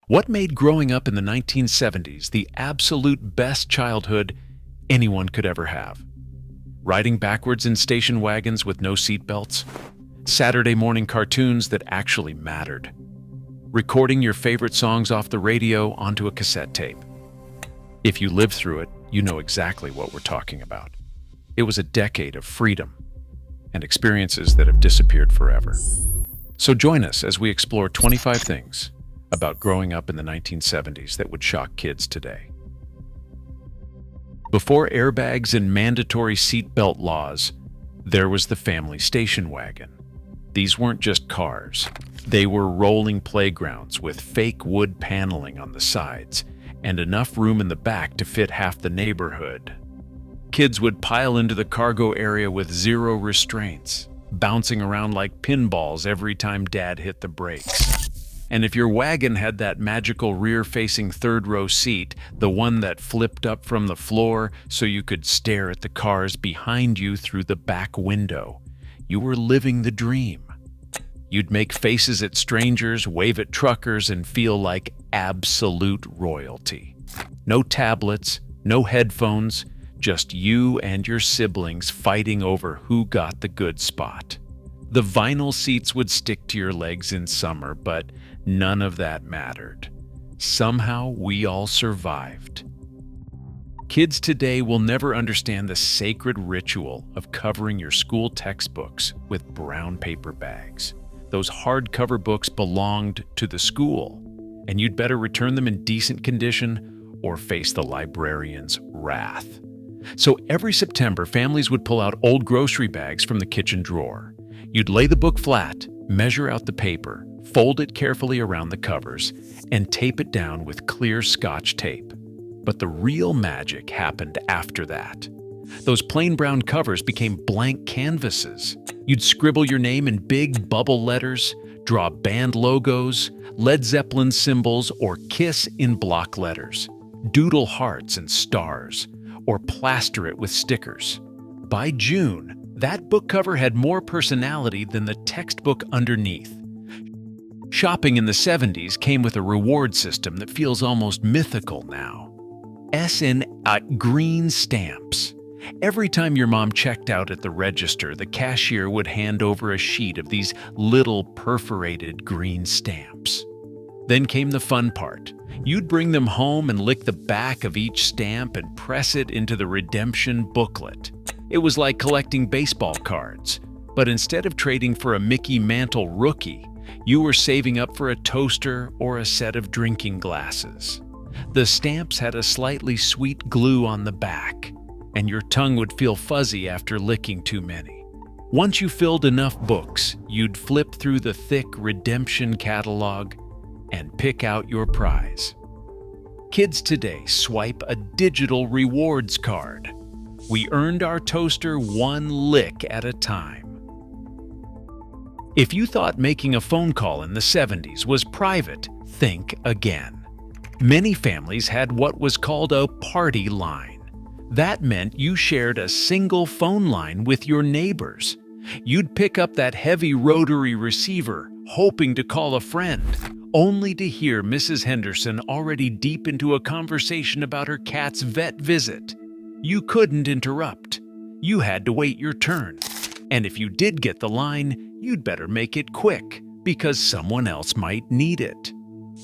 What made growing up in the 1970s the absolute best childhood anyone could ever have? Riding backwards in station wagons with no seatbelts? Saturday morning cartoons that actually mattered? Recording your favorite songs off the radio onto a cassette tape? If you lived through it, you know exactly what we're talking about. It was a decade of freedom and experiences that have disappeared forever. So join us as we explore 25 things about growing up in the 1970s that would shock kids today. Before airbags and mandatory seatbelt laws, there was the family station wagon. These weren't just cars. They were rolling playgrounds with fake wood paneling on the sides and enough room in the back to fit half the neighborhood. Kids would pile into the cargo area with zero restraints, bouncing around like pinballs every time Dad hit the brakes. And if your wagon had that magical rear-facing third-row seat, the one that flipped up from the floor so you could stare at the cars behind you through the back window, you were living the dream. You'd make faces at strangers, wave at truckers, and feel like absolute royalty. No tablets, no headphones, just you and your siblings fighting over who got the good spot. The vinyl seats would stick to your legs in summer, but none of that mattered. Somehow we all survived. Kids today will never understand the sacred ritual of covering your school textbooks with brown paper bags. Those hardcover books belonged to the school, and you'd better return them in decent condition or face the librarian's wrath. So every September, families would pull out old grocery bags from the kitchen drawer. You'd lay the book flat, measure out the paper, fold it carefully around the covers, and tape it down with clear Scotch tape. But the real magic happened after that. Those plain brown covers became blank canvases. You'd scribble your name in big bubble letters, draw band logos, Led Zeppelin symbols, or KISS in block letters, doodle hearts and stars, or plaster it with stickers. By June, that book cover had more personality than the textbook underneath. Shopping in the 70s came with a reward system that feels almost mythical now. SNH Green Stamps. Every time your mom checked out at the register, the cashier would hand over a sheet of these little perforated green stamps. Then came the fun part. You'd bring them home and lick the back of each stamp and press it into the redemption booklet. It was like collecting baseball cards, but instead of trading for a Mickey Mantle rookie, you were saving up for a toaster or a set of drinking glasses. The stamps had a slightly sweet glue on the back, and your tongue would feel fuzzy after licking too many. Once you filled enough books, you'd flip through the thick redemption catalog and pick out your prize. Kids today swipe a digital rewards card. We earned our toaster one lick at a time. If you thought making a phone call in the 70s was private, think again. Many families had what was called a party line. That meant you shared a single phone line with your neighbors. You'd pick up that heavy rotary receiver, hoping to call a friend, only to hear Mrs. Henderson already deep into a conversation about her cat's vet visit. You couldn't interrupt. You had to wait your turn. And if you did get the line, you'd better make it quick, because someone else might need it.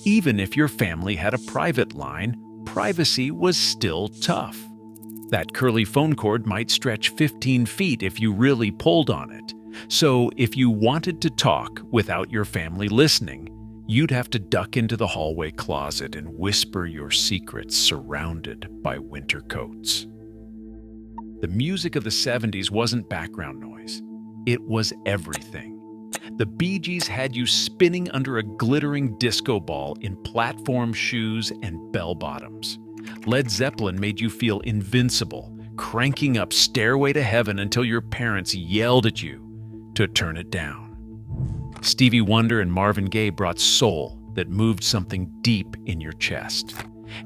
Even if your family had a private line, privacy was still tough. That curly phone cord might stretch 15 feet if you really pulled on it. So if you wanted to talk without your family listening, you'd have to duck into the hallway closet and whisper your secrets surrounded by winter coats. The music of the 70s wasn't background noise. It was everything. The Bee Gees had you spinning under a glittering disco ball in platform shoes and bell-bottoms. Led Zeppelin made you feel invincible, cranking up Stairway to Heaven until your parents yelled at you to turn it down. Stevie Wonder and Marvin Gaye brought soul that moved something deep in your chest.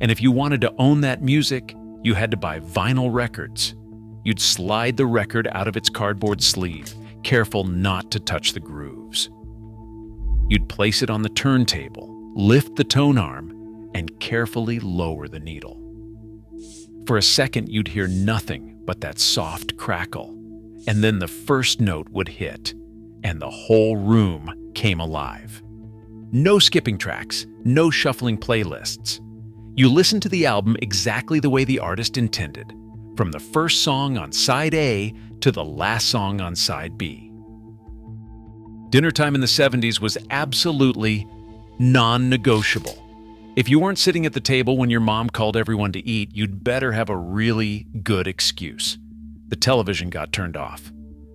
And if you wanted to own that music, you had to buy vinyl records. You'd slide the record out of its cardboard sleeve, careful not to touch the grooves. You'd place it on the turntable, lift the tone arm, and carefully lower the needle. For a second, you'd hear nothing but that soft crackle, and then the first note would hit, and the whole room came alive. No skipping tracks, no shuffling playlists. You listen to the album exactly the way the artist intended, from the first song on side A to the last song on side B. Dinner time in the 70s was absolutely non-negotiable. If you weren't sitting at the table when your mom called everyone to eat, you'd better have a really good excuse. The television got turned off.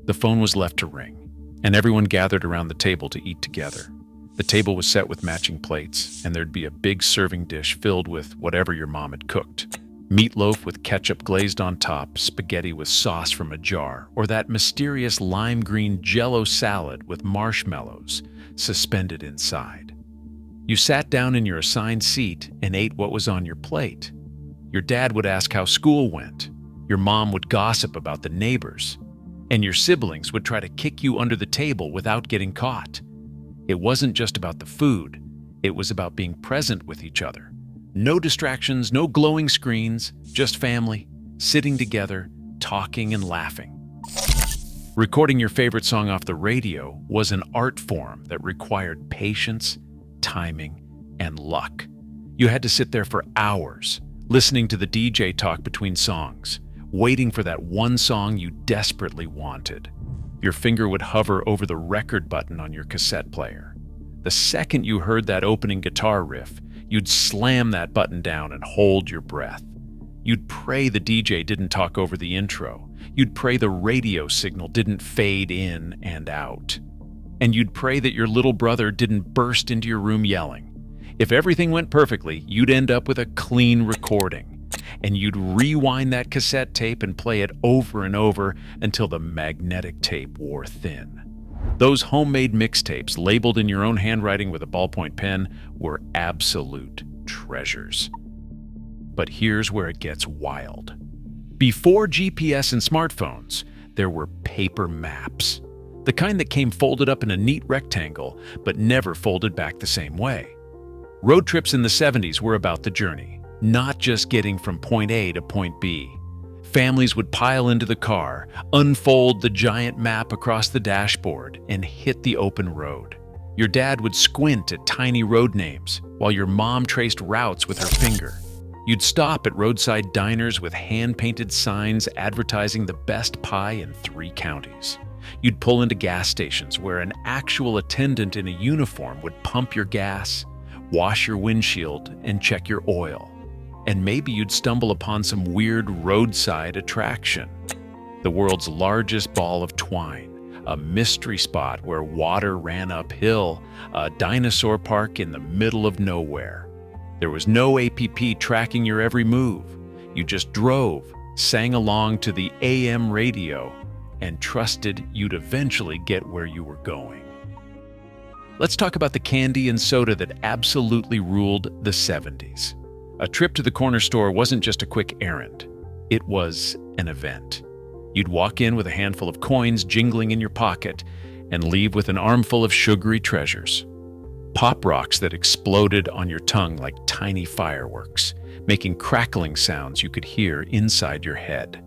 The phone was left to ring, and everyone gathered around the table to eat together. The table was set with matching plates, and there'd be a big serving dish filled with whatever your mom had cooked. Meatloaf with ketchup glazed on top, spaghetti with sauce from a jar, or that mysterious lime green Jell-O salad with marshmallows suspended inside. You sat down in your assigned seat and ate what was on your plate. Your dad would ask how school went. Your mom would gossip about the neighbors. And your siblings would try to kick you under the table without getting caught. It wasn't just about the food. It was about being present with each other. No distractions, no glowing screens, just family, sitting together, talking and laughing. Recording your favorite song off the radio was an art form that required patience, timing, and luck. You had to sit there for hours, listening to the DJ talk between songs, waiting for that one song you desperately wanted. Your finger would hover over the record button on your cassette player. The second you heard that opening guitar riff, you'd slam that button down and hold your breath. You'd pray the DJ didn't talk over the intro. You'd pray the radio signal didn't fade in and out. And you'd pray that your little brother didn't burst into your room yelling. If everything went perfectly, you'd end up with a clean recording. And you'd rewind that cassette tape and play it over and over until the magnetic tape wore thin. Those homemade mixtapes, labeled in your own handwriting with a ballpoint pen, were absolute treasures. But here's where it gets wild. Before GPS and smartphones, there were paper maps. The kind that came folded up in a neat rectangle, but never folded back the same way. Road trips in the 70s were about the journey, not just getting from point A to point B. Families would pile into the car, unfold the giant map across the dashboard, and hit the open road. Your dad would squint at tiny road names, while your mom traced routes with her finger. You'd stop at roadside diners with hand-painted signs advertising the best pie in 3 counties. You'd pull into gas stations where an actual attendant in a uniform would pump your gas, wash your windshield, and check your oil. And maybe you'd stumble upon some weird roadside attraction. The world's largest ball of twine, a mystery spot where water ran uphill, a dinosaur park in the middle of nowhere. There was no APP tracking your every move. You just drove, sang along to the AM radio, and trusted you'd eventually get where you were going. Let's talk about the candy and soda that absolutely ruled the 70s. A trip to the corner store wasn't just a quick errand. It was an event. You'd walk in with a handful of coins jingling in your pocket and leave with an armful of sugary treasures. Pop rocks that exploded on your tongue like tiny fireworks, making crackling sounds you could hear inside your head.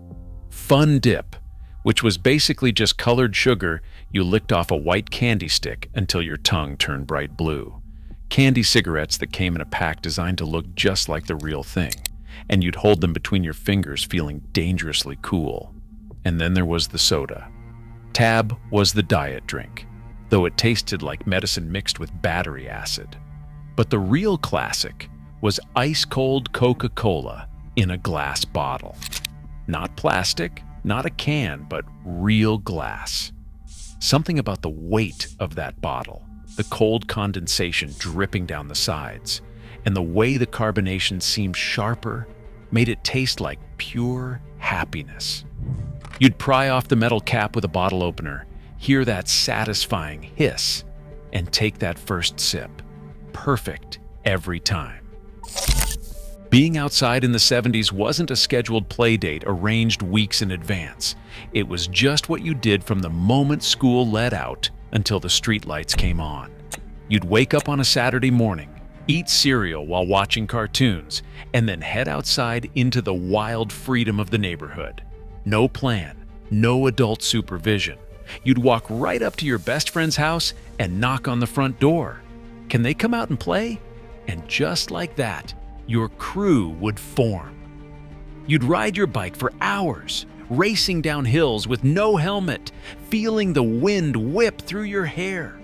Fun Dip, which was basically just colored sugar you licked off a white candy stick until your tongue turned bright blue. Candy cigarettes that came in a pack designed to look just like the real thing, and you'd hold them between your fingers feeling dangerously cool. And then there was the soda. Tab was the diet drink, though it tasted like medicine mixed with battery acid. But the real classic was ice-cold Coca-Cola in a glass bottle. Not plastic, not a can, but real glass. Something about the weight of that bottle, the cold condensation dripping down the sides, and the way the carbonation seemed sharper made it taste like pure happiness. You'd pry off the metal cap with a bottle opener, hear that satisfying hiss, and take that first sip. Perfect every time. Being outside in the 70s wasn't a scheduled play date arranged weeks in advance. It was just what you did from the moment school let out until the streetlights came on. You'd wake up on a Saturday morning, eat cereal while watching cartoons, and then head outside into the wild freedom of the neighborhood. No plan, no adult supervision. You'd walk right up to your best friend's house and knock on the front door. Can they come out and play? And just like that, your crew would form. You'd ride your bike for hours, racing down hills with no helmet, feeling the wind whip through your hair.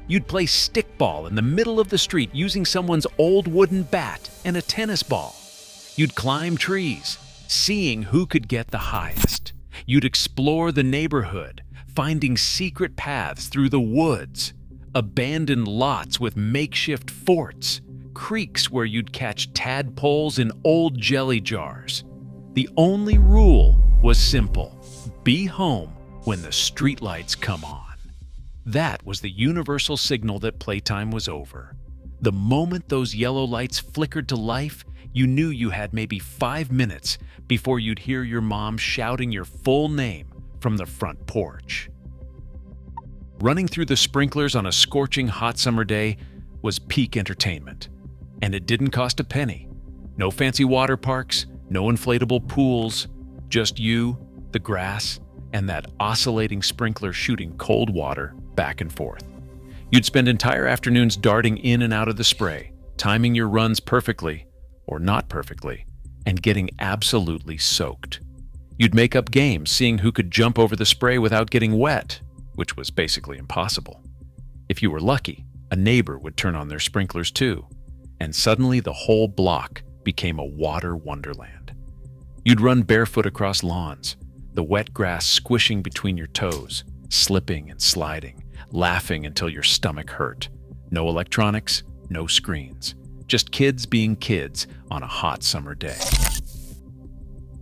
You'd play stickball in the middle of the street using someone's old wooden bat and a tennis ball. You'd climb trees, seeing who could get the highest. You'd explore the neighborhood, finding secret paths through the woods, abandoned lots with makeshift forts, creeks where you'd catch tadpoles in old jelly jars. The only rule was simple: be home when the streetlights come on. That was the universal signal that playtime was over. The moment those yellow lights flickered to life, you knew you had maybe 5 minutes before you'd hear your mom shouting your full name from the front porch. Running through the sprinklers on a scorching hot summer day was peak entertainment. And it didn't cost a penny. No fancy water parks, no inflatable pools, just you, the grass, and that oscillating sprinkler shooting cold water back and forth. You'd spend entire afternoons darting in and out of the spray, timing your runs perfectly, or not perfectly, and getting absolutely soaked. You'd make up games, seeing who could jump over the spray without getting wet, which was basically impossible. If you were lucky, a neighbor would turn on their sprinklers too, and suddenly the whole block became a water wonderland. You'd run barefoot across lawns, the wet grass squishing between your toes, slipping and sliding, laughing until your stomach hurt. No electronics, no screens, just kids being kids on a hot summer day.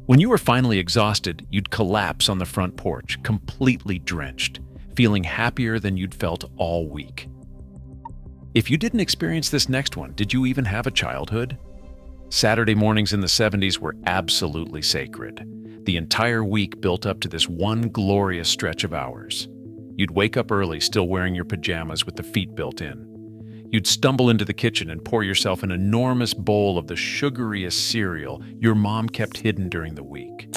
When you were finally exhausted, you'd collapse on the front porch, completely drenched, feeling happier than you'd felt all week. If you didn't experience this next one, did you even have a childhood? Saturday mornings in the 70s were absolutely sacred. The entire week built up to this one glorious stretch of hours. You'd wake up early, still wearing your pajamas with the feet built in. You'd stumble into the kitchen and pour yourself an enormous bowl of the sugariest cereal your mom kept hidden during the week.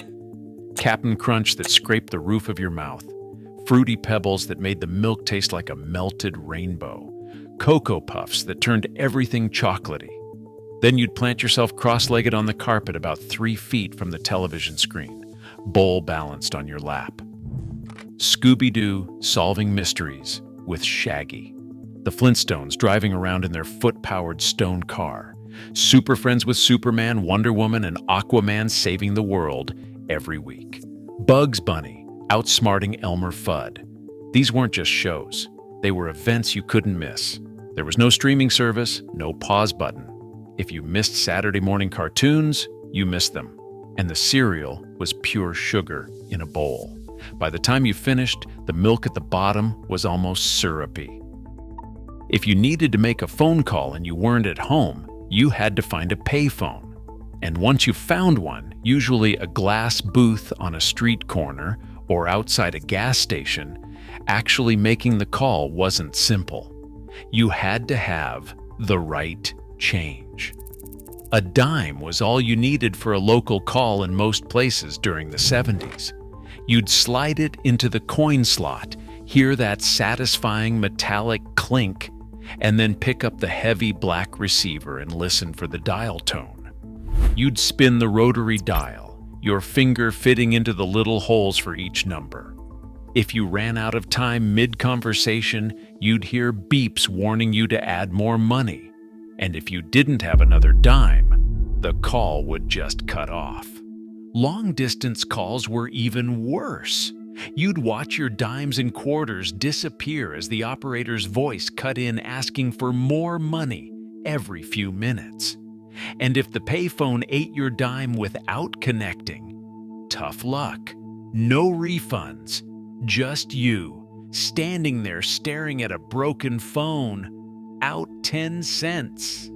Cap'n Crunch that scraped the roof of your mouth. Fruity Pebbles that made the milk taste like a melted rainbow. Cocoa Puffs that turned everything chocolatey. Then you'd plant yourself cross-legged on the carpet about 3 feet from the television screen, bowl balanced on your lap. Scooby-Doo solving mysteries with Shaggy. The Flintstones driving around in their foot-powered stone car. Super Friends with Superman, Wonder Woman, and Aquaman saving the world every week. Bugs Bunny outsmarting Elmer Fudd. These weren't just shows. They were events you couldn't miss. There was no streaming service, no pause button. If you missed Saturday morning cartoons, you missed them. And the cereal was pure sugar in a bowl. By the time you finished, the milk at the bottom was almost syrupy. If you needed to make a phone call and you weren't at home, you had to find a payphone. And once you found one, usually a glass booth on a street corner or outside a gas station, actually making the call wasn't simple. You had to have the right change. A dime was all you needed for a local call in most places during the 70s. You'd slide it into the coin slot, hear that satisfying metallic clink, and then pick up the heavy black receiver and listen for the dial tone. You'd spin the rotary dial, your finger fitting into the little holes for each number. If you ran out of time mid-conversation, you'd hear beeps warning you to add more money. And if you didn't have another dime, the call would just cut off. Long-distance calls were even worse. You'd watch your dimes and quarters disappear as the operator's voice cut in asking for more money every few minutes. And if the payphone ate your dime without connecting, tough luck. No refunds, just you, standing there staring at a broken phone, out 10 cents.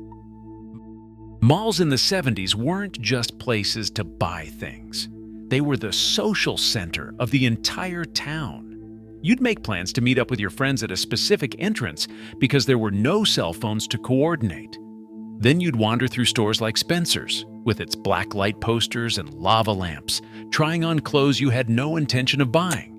Malls in the 70s weren't just places to buy things. They were the social center of the entire town. You'd make plans to meet up with your friends at a specific entrance because there were no cell phones to coordinate. Then you'd wander through stores like Spencer's, with its black light posters and lava lamps, trying on clothes you had no intention of buying.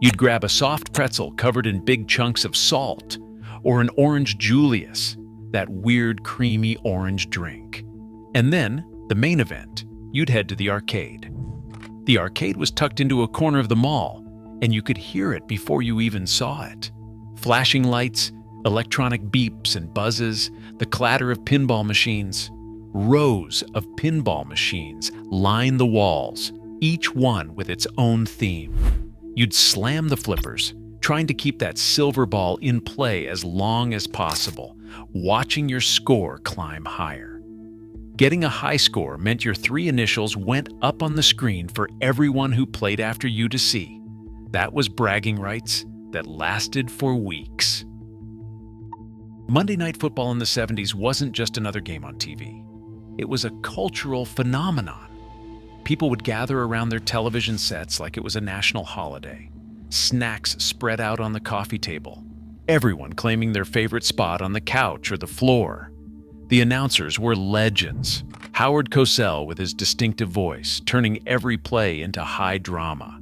You'd grab a soft pretzel covered in big chunks of salt, or an orange Julius, that weird creamy orange drink. And then, the main event, you'd head to the arcade. The arcade was tucked into a corner of the mall, and you could hear it before you even saw it. Flashing lights, electronic beeps and buzzes, the clatter of pinball machines. Rows of pinball machines line the walls, each one with its own theme. You'd slam the flippers, trying to keep that silver ball in play as long as possible, watching your score climb higher. Getting a high score meant your three initials went up on the screen for everyone who played after you to see. That was bragging rights that lasted for weeks. Monday Night Football in the 70s wasn't just another game on TV. It was a cultural phenomenon. People would gather around their television sets like it was a national holiday. Snacks spread out on the coffee table. Everyone claiming their favorite spot on the couch or the floor. The announcers were legends. Howard Cosell with his distinctive voice, turning every play into high drama.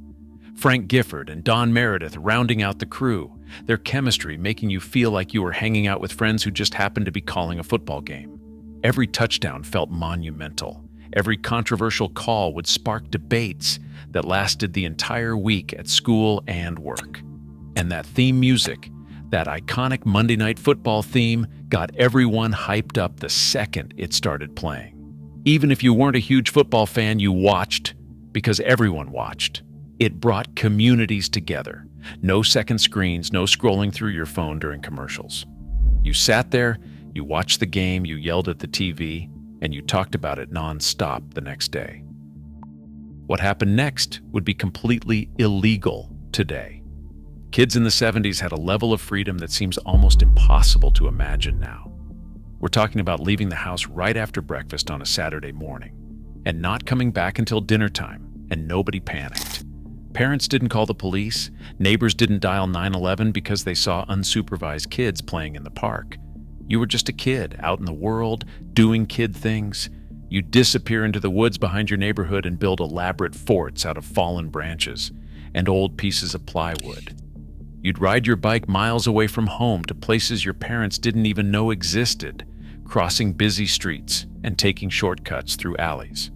Frank Gifford and Don Meredith rounding out the crew, their chemistry making you feel like you were hanging out with friends who just happened to be calling a football game. Every touchdown felt monumental. Every controversial call would spark debates that lasted the entire week at school and work. And that theme music, that iconic Monday Night Football theme, got everyone hyped up the second it started playing. Even if you weren't a huge football fan, you watched because everyone watched. It brought communities together. No second screens, no scrolling through your phone during commercials. You sat there, you watched the game, you yelled at the TV, and you talked about it non-stop the next day. What happened next would be completely illegal today. Kids in the 70s had a level of freedom that seems almost impossible to imagine now. We're talking about leaving the house right after breakfast on a Saturday morning and not coming back until dinner time, and nobody panicked. Parents didn't call the police, neighbors didn't dial 911 because they saw unsupervised kids playing in the park. You were just a kid out in the world, doing kid things. You'd disappear into the woods behind your neighborhood and build elaborate forts out of fallen branches and old pieces of plywood. You'd ride your bike miles away from home to places your parents didn't even know existed, crossing busy streets and taking shortcuts through alleys.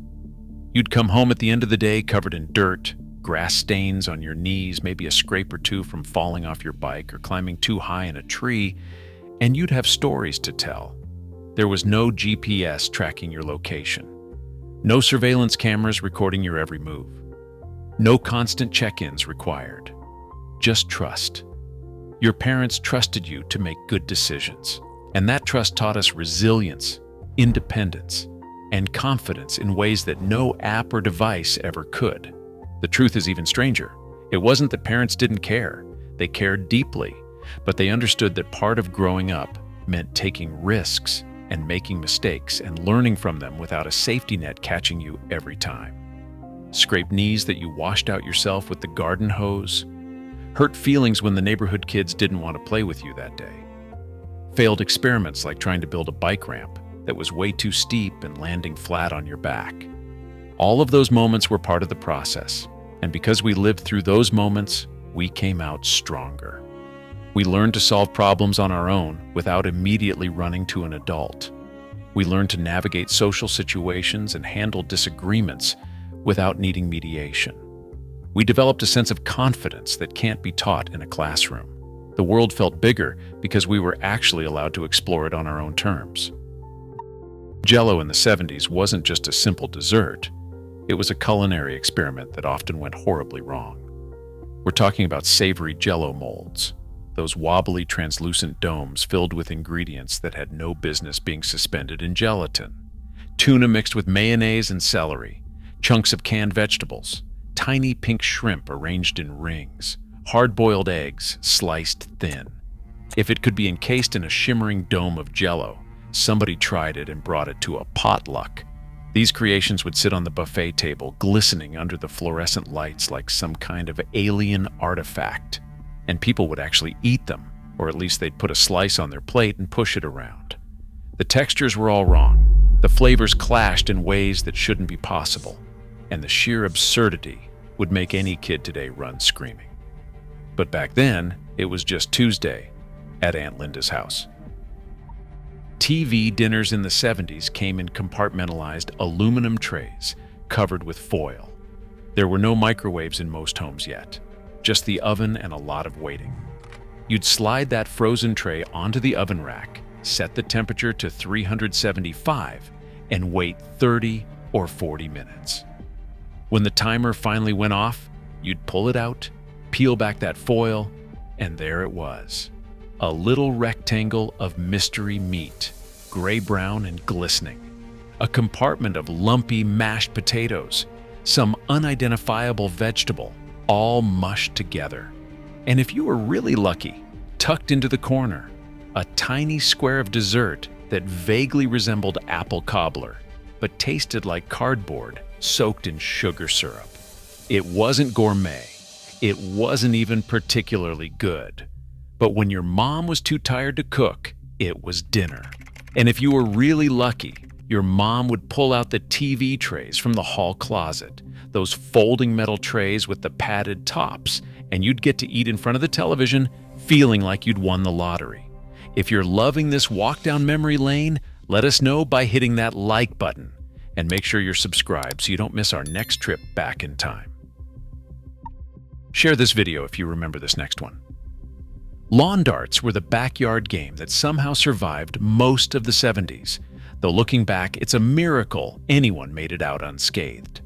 You'd come home at the end of the day covered in dirt, grass stains on your knees, maybe a scrape or two from falling off your bike or climbing too high in a tree, and you'd have stories to tell. There was no GPS tracking your location, no surveillance cameras recording your every move, no constant check-ins required, just trust. Your parents trusted you to make good decisions, and that trust taught us resilience, independence, and confidence in ways that no app or device ever could. The truth is even stranger. It wasn't that parents didn't care. They cared deeply, but they understood that part of growing up meant taking risks and making mistakes and learning from them without a safety net catching you every time. Scraped knees that you washed out yourself with the garden hose. Hurt feelings when the neighborhood kids didn't want to play with you that day. Failed experiments like trying to build a bike ramp that was way too steep and landing flat on your back. All of those moments were part of the process, and because we lived through those moments, we came out stronger. We learned to solve problems on our own without immediately running to an adult. We learned to navigate social situations and handle disagreements without needing mediation. We developed a sense of confidence that can't be taught in a classroom. The world felt bigger because we were actually allowed to explore it on our own terms. Jell-O in the 70s wasn't just a simple dessert. It was a culinary experiment that often went horribly wrong. We're talking about savory Jell-O molds, those wobbly, translucent domes filled with ingredients that had no business being suspended in gelatin. Tuna mixed with mayonnaise and celery, chunks of canned vegetables, tiny pink shrimp arranged in rings, hard-boiled eggs sliced thin. If it could be encased in a shimmering dome of Jell-O, somebody tried it and brought it to a potluck. These creations would sit on the buffet table, glistening under the fluorescent lights like some kind of alien artifact. And people would actually eat them, or at least they'd put a slice on their plate and push it around. The textures were all wrong, the flavors clashed in ways that shouldn't be possible, and the sheer absurdity would make any kid today run screaming. But back then, it was just Tuesday at Aunt Linda's house. TV dinners in the 70s came in compartmentalized aluminum trays covered with foil. There were no microwaves in most homes yet, just the oven and a lot of waiting. You'd slide that frozen tray onto the oven rack, set the temperature to 375, and wait 30 or 40 minutes. When the timer finally went off, you'd pull it out, peel back that foil, and there it was. A little rectangle of mystery meat, gray-brown and glistening. A compartment of lumpy mashed potatoes, some unidentifiable vegetable, all mushed together. And if you were really lucky, tucked into the corner, a tiny square of dessert that vaguely resembled apple cobbler, but tasted like cardboard soaked in sugar syrup. It wasn't gourmet. It wasn't even particularly good. But when your mom was too tired to cook, it was dinner. And if you were really lucky, your mom would pull out the TV trays from the hall closet, those folding metal trays with the padded tops, and you'd get to eat in front of the television, feeling like you'd won the lottery. If you're loving this walk down memory lane, let us know by hitting that like button, and make sure you're subscribed so you don't miss our next trip back in time. Share this video if you remember this next one. Lawn darts were the backyard game that somehow survived most of the 70s, though looking back, it's a miracle anyone made it out unscathed.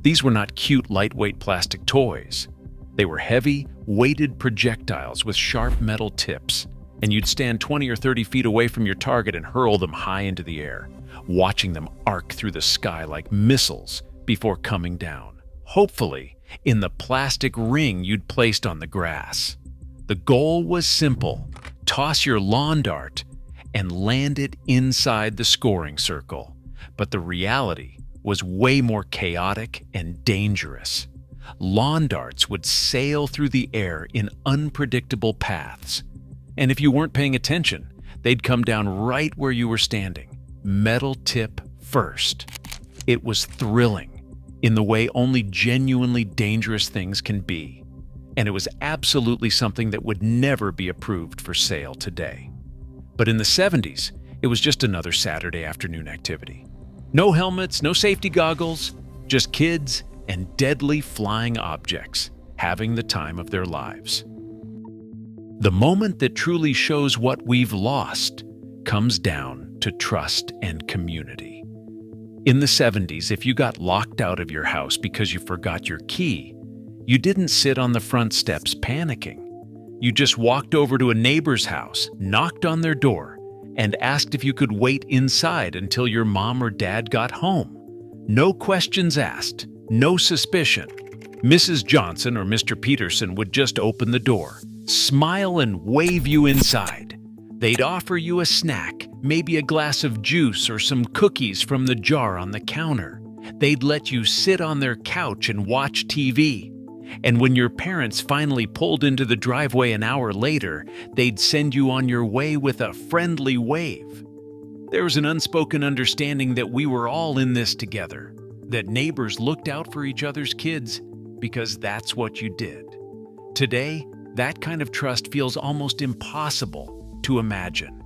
These were not cute, lightweight plastic toys. They were heavy, weighted projectiles with sharp metal tips, and you'd stand 20 or 30 feet away from your target and hurl them high into the air, watching them arc through the sky like missiles before coming down, hopefully in the plastic ring you'd placed on the grass. The goal was simple: toss your lawn dart and land it inside the scoring circle. But the reality was way more chaotic and dangerous. Lawn darts would sail through the air in unpredictable paths. And if you weren't paying attention, they'd come down right where you were standing, metal tip first. It was thrilling, in the way only genuinely dangerous things can be. And it was absolutely something that would never be approved for sale today. But in the 70s, it was just another Saturday afternoon activity. No helmets, no safety goggles, just kids and deadly flying objects having the time of their lives. The moment that truly shows what we've lost comes down to trust and community. In the 70s, if you got locked out of your house because you forgot your key, you didn't sit on the front steps panicking. You just walked over to a neighbor's house, knocked on their door, and asked if you could wait inside until your mom or dad got home. No questions asked, no suspicion. Mrs. Johnson or Mr. Peterson would just open the door, smile and wave you inside. They'd offer you a snack, maybe a glass of juice or some cookies from the jar on the counter. They'd let you sit on their couch and watch TV. And when your parents finally pulled into the driveway an hour later, they'd send you on your way with a friendly wave. There was an unspoken understanding that we were all in this together, that neighbors looked out for each other's kids because that's what you did. Today, that kind of trust feels almost impossible to imagine.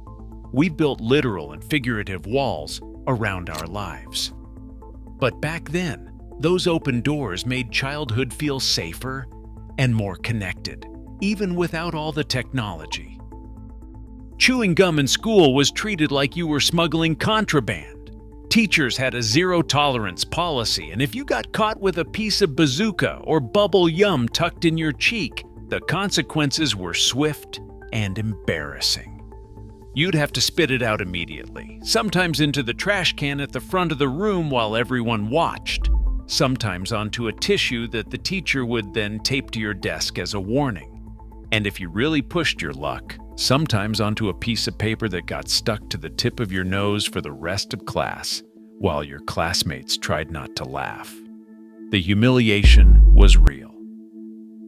We've built literal and figurative walls around our lives. But back then, those open doors made childhood feel safer and more connected, even without all the technology. Chewing gum in school was treated like you were smuggling contraband. Teachers had a zero-tolerance policy, and if you got caught with a piece of bazooka or bubble yum tucked in your cheek, the consequences were swift and embarrassing. You'd have to spit it out immediately, sometimes into the trash can at the front of the room while everyone watched, sometimes onto a tissue that the teacher would then tape to your desk as a warning. And if you really pushed your luck, sometimes onto a piece of paper that got stuck to the tip of your nose for the rest of class, while your classmates tried not to laugh. The humiliation was real.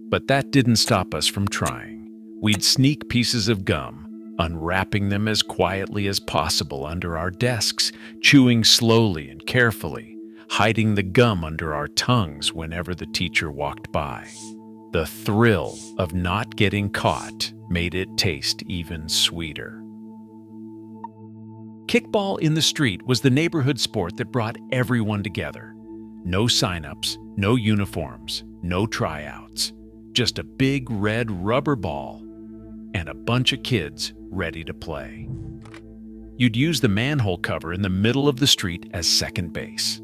But that didn't stop us from trying. We'd sneak pieces of gum, unwrapping them as quietly as possible under our desks, chewing slowly and carefully, hiding the gum under our tongues whenever the teacher walked by. The thrill of not getting caught made it taste even sweeter. Kickball in the street was the neighborhood sport that brought everyone together. No sign-ups, no uniforms, no tryouts. Just a big red rubber ball and a bunch of kids ready to play. You'd use the manhole cover in the middle of the street as second base.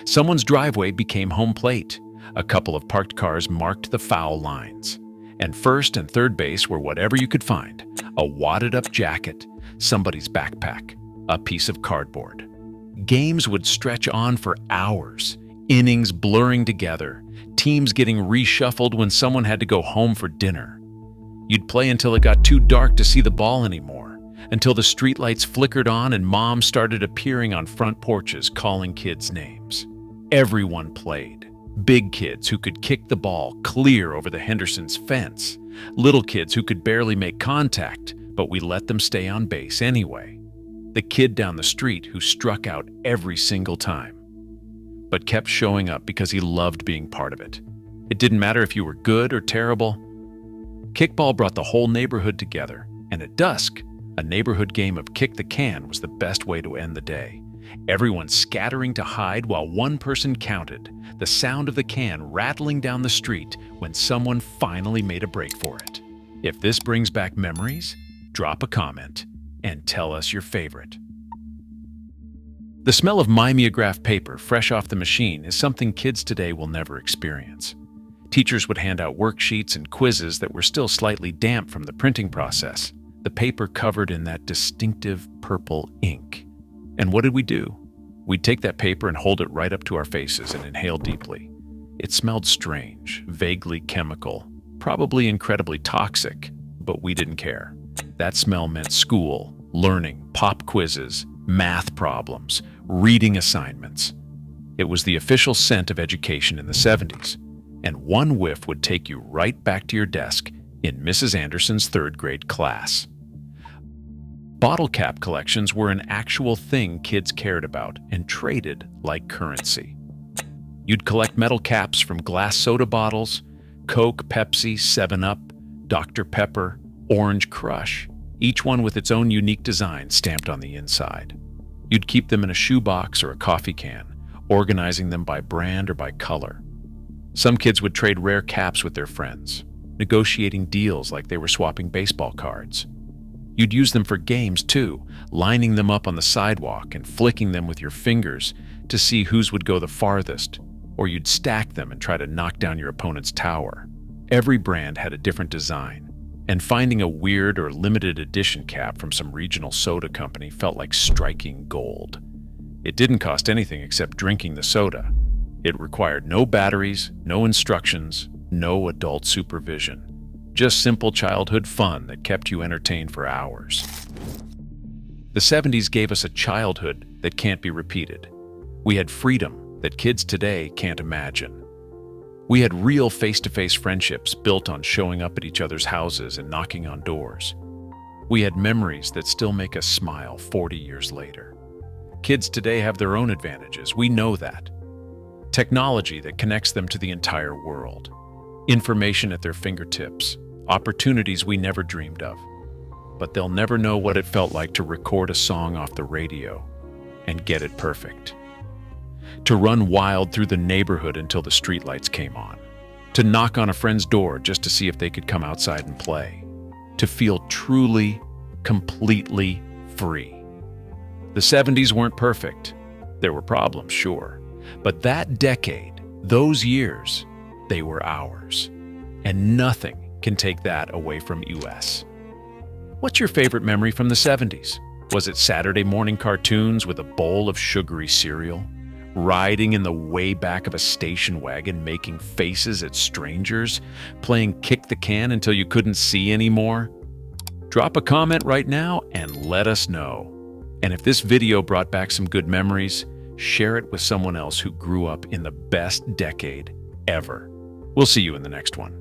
Someone's driveway became home plate. A couple of parked cars marked the foul lines. And first and third base were whatever you could find: a wadded-up jacket, somebody's backpack, a piece of cardboard. Games would stretch on for hours, innings blurring together, teams getting reshuffled when someone had to go home for dinner. You'd play until it got too dark to see the ball anymore, until the streetlights flickered on and moms started appearing on front porches calling kids names. Everyone played. Big kids who could kick the ball clear over the Henderson's fence. Little kids who could barely make contact, but we let them stay on base anyway. The kid down the street who struck out every single time, but kept showing up because he loved being part of it. It didn't matter if you were good or terrible. Kickball brought the whole neighborhood together, and at dusk, a neighborhood game of kick the can was the best way to end the day. Everyone scattering to hide while one person counted, the sound of the can rattling down the street when someone finally made a break for it. If this brings back memories, drop a comment and tell us your favorite. The smell of mimeograph paper fresh off the machine is something kids today will never experience. Teachers would hand out worksheets and quizzes that were still slightly damp from the printing process, the paper covered in that distinctive purple ink. And what did we do? We'd take that paper and hold it right up to our faces and inhale deeply. It smelled strange, vaguely chemical, probably incredibly toxic, but we didn't care. That smell meant school, learning, pop quizzes, math problems, reading assignments. It was the official scent of education in the 70s, and one whiff would take you right back to your desk in Mrs. Anderson's third grade class. Bottle cap collections were an actual thing kids cared about and traded like currency. You'd collect metal caps from glass soda bottles, Coke, Pepsi, 7-Up, Dr. Pepper, Orange Crush, each one with its own unique design stamped on the inside. You'd keep them in a shoebox or a coffee can, organizing them by brand or by color. Some kids would trade rare caps with their friends, negotiating deals like they were swapping baseball cards. You'd use them for games too, lining them up on the sidewalk and flicking them with your fingers to see whose would go the farthest, or you'd stack them and try to knock down your opponent's tower. Every brand had a different design, and finding a weird or limited edition cap from some regional soda company felt like striking gold. It didn't cost anything except drinking the soda. It required no batteries, no instructions, no adult supervision. Just simple childhood fun that kept you entertained for hours. The 70s gave us a childhood that can't be repeated. We had freedom that kids today can't imagine. We had real face-to-face friendships built on showing up at each other's houses and knocking on doors. We had memories that still make us smile 40 years later. Kids today have their own advantages, we know that. Technology that connects them to the entire world. Information at their fingertips. Opportunities we never dreamed of. But they'll never know what it felt like to record a song off the radio and get it perfect. To run wild through the neighborhood until the streetlights came on. To knock on a friend's door just to see if they could come outside and play. To feel truly, completely free. The 70s weren't perfect. There were problems, sure. But that decade, those years, they were ours. And nothing can take that away from US. What's your favorite memory from the 70s? Was it Saturday morning cartoons with a bowl of sugary cereal? Riding in the way back of a station wagon making faces at strangers? Playing kick the can until you couldn't see anymore? Drop a comment right now and let us know. And if this video brought back some good memories, share it with someone else who grew up in the best decade ever. We'll see you in the next one.